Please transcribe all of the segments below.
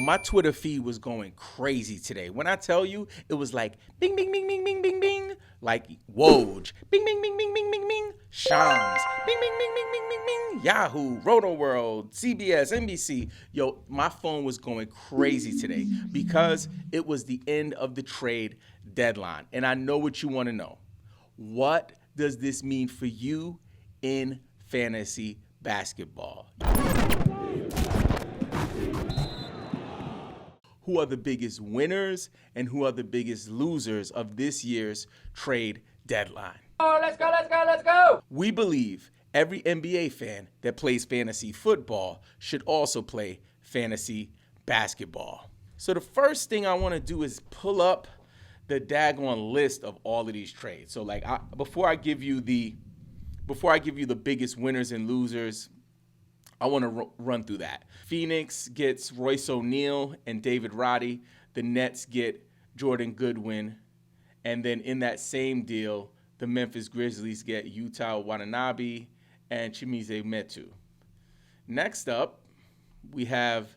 my Twitter feed was going crazy today. When I tell you, it was like bing, bing, bing, bing, bing, bing, bing, like Woj, bing, bing, bing, bing, bing, bing, bing, Shams, bing, bing, bing, bing, bing, bing, bing, Yahoo, Roto World, CBS, NBC. Yo, my phone was going crazy today because it was the end of the trade deadline. And I know what you want to know. What does this mean for you in fantasy basketball? Who are the biggest winners and who are the biggest losers of this year's trade deadline? Oh, let's go, let's go, let's go! We believe every NBA fan that plays fantasy football should also play fantasy basketball. So the first thing I want to do is pull up the daggone list of all of these trades. So before I give you the biggest winners and losers, I want to run through that. Phoenix gets Royce O'Neal and David Roddy. The Nets get Jordan Goodwin. And then in that same deal, the Memphis Grizzlies get Yuta Watanabe and Chimezie Metu. Next up, we have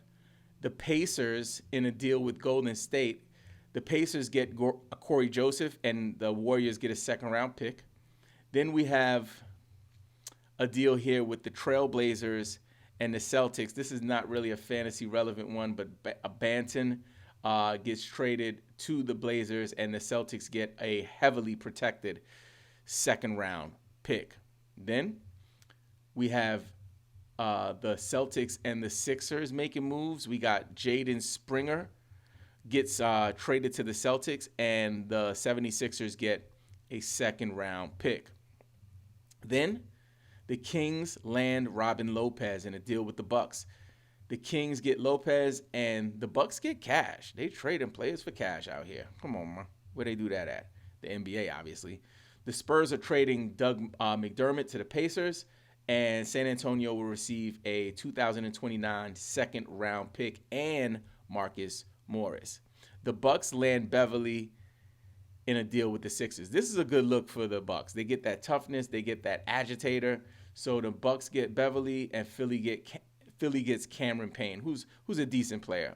the Pacers in a deal with Golden State. The Pacers get Corey Joseph, and the Warriors get a second-round pick. Then we have a deal here with the Trailblazers and the Celtics. This is not really a fantasy relevant one, but Banton gets traded to the Blazers, and the Celtics get a heavily protected second-round pick. Then we have the Celtics and the Sixers making moves. We got Jaden Springer gets traded to the Celtics, and the 76ers get a second-round pick. Then the Kings land Robin Lopez in a deal with the Bucks. The Kings get Lopez, and the Bucks get cash. They trading players for cash out here. Come on, man. Where they do that at? The NBA, obviously. The Spurs are trading Doug McDermott to the Pacers, and San Antonio will receive a 2029 second-round pick and Marcus Morris. The Bucks land Beverly in a deal with the Sixers. This is a good look for the Bucks. They get that toughness. They get that agitator. So the Bucks get Beverly, and Philly gets Cameron Payne, who's a decent player.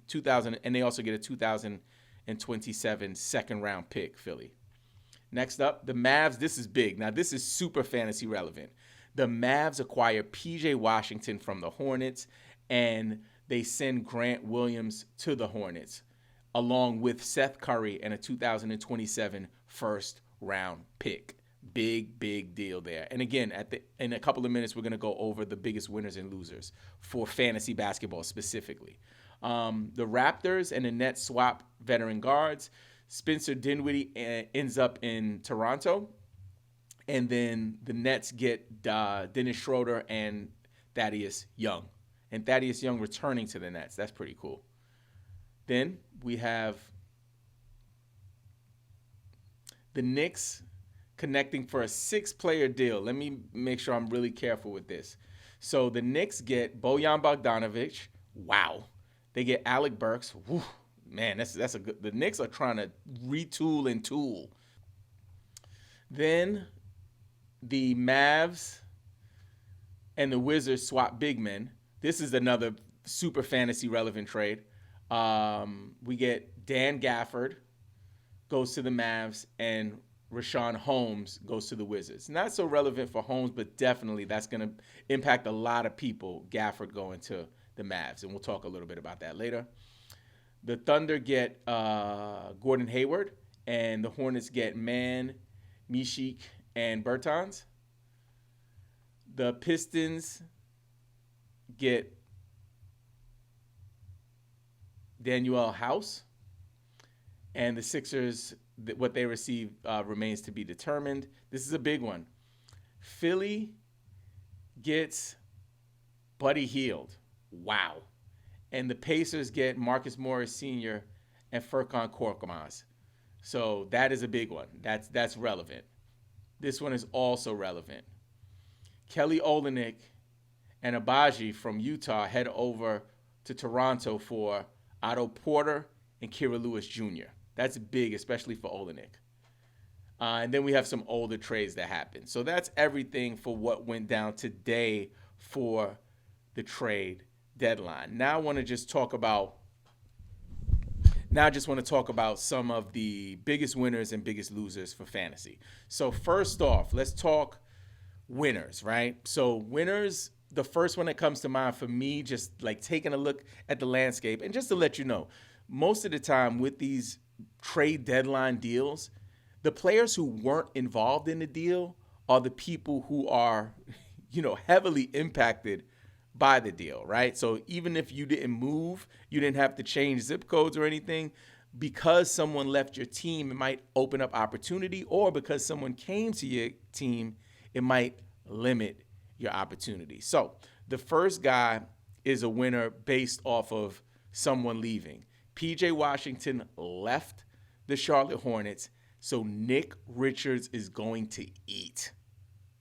2000, and they also get a 2027 second-round pick, Philly. Next up, the Mavs. This is big. Now, this is super fantasy relevant. The Mavs acquire P.J. Washington from the Hornets, and they send Grant Williams to the Hornets, along with Seth Curry and a 2027 first-round pick. Big deal there. And again, in a couple of minutes, we're going to go over the biggest winners and losers for fantasy basketball specifically. The Raptors and the Nets swap veteran guards. Spencer Dinwiddie ends up in Toronto. And then the Nets get Dennis Schroeder and Thaddeus Young. And Thaddeus Young returning to the Nets. That's pretty cool. Then we have the Knicks connecting for a 6-player deal. Let me make sure I'm really careful with this. So the Knicks get Bojan Bogdanovic. Wow. They get Alec Burks. Woo. Man, that's a good. The Knicks are trying to retool and tool. Then the Mavs and the Wizards swap big men. This is another super fantasy relevant trade. We get Dan Gafford goes to the Mavs, and Rashawn Holmes goes to the Wizards. Not so relevant for Holmes, but definitely that's going to impact a lot of people, Gafford going to the Mavs, and we'll talk a little bit about that later. The Thunder get Gordon Hayward, and the Hornets get Mann, Mishik, and Bertans. The Pistons get Daniel House, and the Sixers, what they receive remains to be determined. This is a big one. Philly gets Buddy Hield. Wow. And the Pacers get Marcus Morris Sr. and Furkan Korkmaz. So that is a big one. That's relevant. This one is also relevant. Kelly Olynyk and Abaji from Utah head over to Toronto for Otto Porter and Kira Lewis Jr. That's big, especially for Olynyk. And then we have some older trades that happened. So that's everything for what went down today for the trade deadline. Now I want to just talk about Now I just want to talk about some of the biggest winners and biggest losers for fantasy. So first off, let's talk winners, right? So winners, the first one that comes to mind for me, just like taking a look at the landscape, and just to let you know, most of the time with these trade deadline deals, the players who weren't involved in the deal are the people who are, heavily impacted by the deal, right? So even if you didn't move, you didn't have to change zip codes or anything, because someone left your team, it might open up opportunity, or because someone came to your team, it might limit your opportunity. So the first guy is a winner based off of someone leaving. PJ Washington left the Charlotte Hornets, so Nick Richards is going to eat.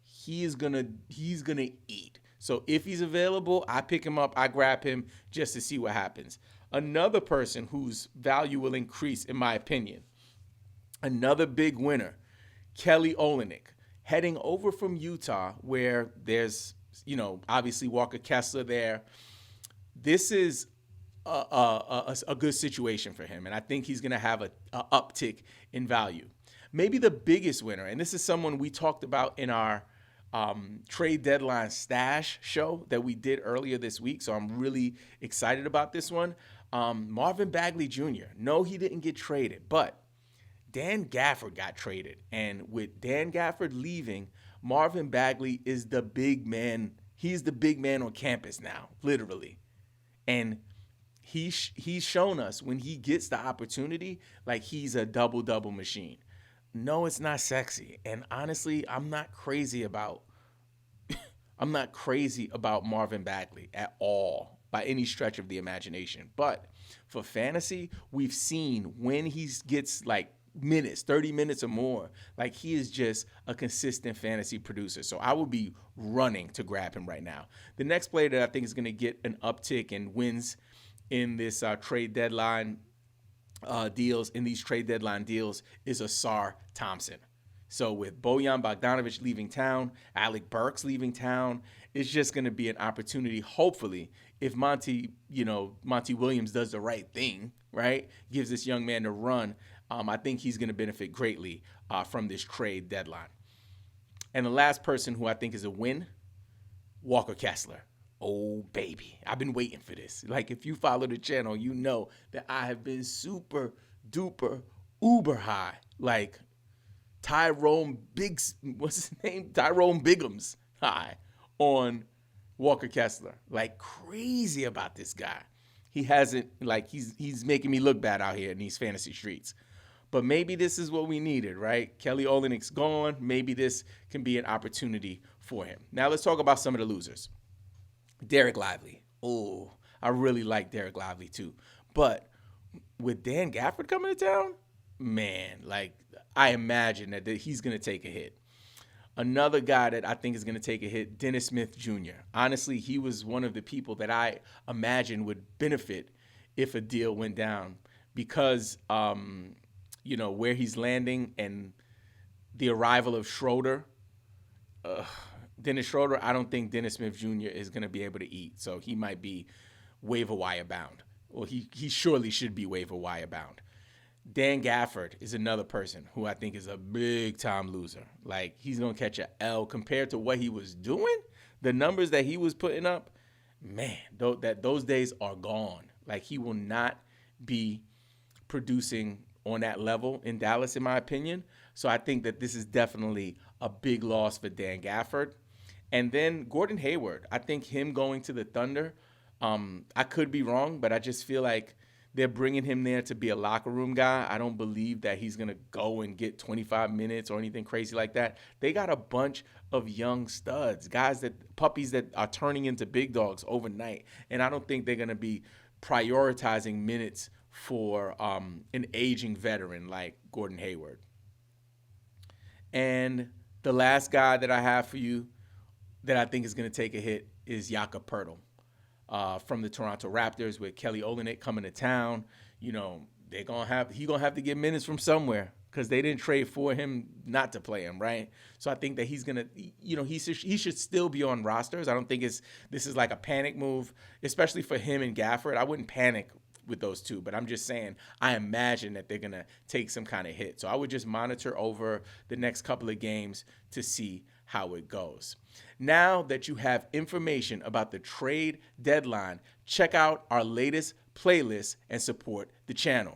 He's gonna eat. So if he's available, I pick him up, I grab him just to see what happens. Another person whose value will increase, in my opinion, another big winner, Kelly Olynyk, heading over from Utah, where there's, obviously Walker Kessler there. This is a good situation for him, and I think he's going to have a uptick in value. Maybe the biggest winner, and this is someone we talked about in our trade deadline stash show that we did earlier this week, so I'm really excited about this one. Marvin Bagley Jr. No, he didn't get traded, but Dan Gafford got traded, and with Dan Gafford leaving, Marvin Bagley is the big man. He's the big man on campus now, literally, and he's shown us when he gets the opportunity, like he's a double-double machine. No, it's not sexy, and honestly, I'm not crazy about Marvin Bagley at all by any stretch of the imagination. But for fantasy, we've seen when he gets like minutes, 30 minutes or more, like he is just a consistent fantasy producer. So I will be running to grab him right now. The next player that I think is going to get an uptick and wins in this trade deadline deals is Asar Thompson. So with Bojan Bogdanovic leaving town, Alec Burks leaving town, it's just going to be an opportunity, hopefully, if Monty Williams does the right thing, right, gives this young man a run, I think he's going to benefit greatly from this trade deadline. And the last person who I think is a win, Walker Kessler. Oh, baby. I've been waiting for this. Like, if you follow the channel, you know that I have been super duper uber high. Like, Tyrone Biggums high on Walker Kessler. Like, crazy about this guy. He hasn't, like, he's making me look bad out here in these fantasy streets. But maybe this is what we needed, right? Kelly Olynyk's gone. Maybe this can be an opportunity for him. Now, let's talk about some of the losers. Derek Lively. Oh, I really like Derek Lively too. But with Dan Gafford coming to town, man, like I imagine that he's going to take a hit. Another guy that I think is going to take a hit, Dennis Smith Jr. Honestly, he was one of the people that I imagine would benefit if a deal went down because, where he's landing and the arrival of Schroeder. Dennis Schroeder, I don't think Dennis Smith Jr. is going to be able to eat. So he might be waiver wire bound. Well, he surely should be waiver wire bound. Dan Gafford is another person who I think is a big-time loser. Like, he's going to catch a L compared to what he was doing. The numbers that he was putting up, man, those days are gone. Like, he will not be producing on that level in Dallas, in my opinion. So I think that this is definitely a big loss for Dan Gafford. And then Gordon Hayward, I think him going to the Thunder, I could be wrong, but I just feel like they're bringing him there to be a locker room guy. I don't believe that he's going to go and get 25 minutes or anything crazy like that. They got a bunch of young studs, puppies that are turning into big dogs overnight. And I don't think they're going to be prioritizing minutes for an aging veteran like Gordon Hayward. And the last guy that I have for you that I think is going to take a hit is Jakob Poeltl from the Toronto Raptors with Kelly Olynyk coming to town. He's gonna have to get minutes from somewhere because they didn't trade for him not to play him, right? So I think that he's gonna, he should still be on rosters. I don't think this is like a panic move, especially for him and Gafford. I wouldn't panic with those two, but I'm just saying I imagine that they're going to take some kind of hit. So I would just monitor over the next couple of games to see how it goes. Now that you have information about the trade deadline, check out our latest playlist and support the channel.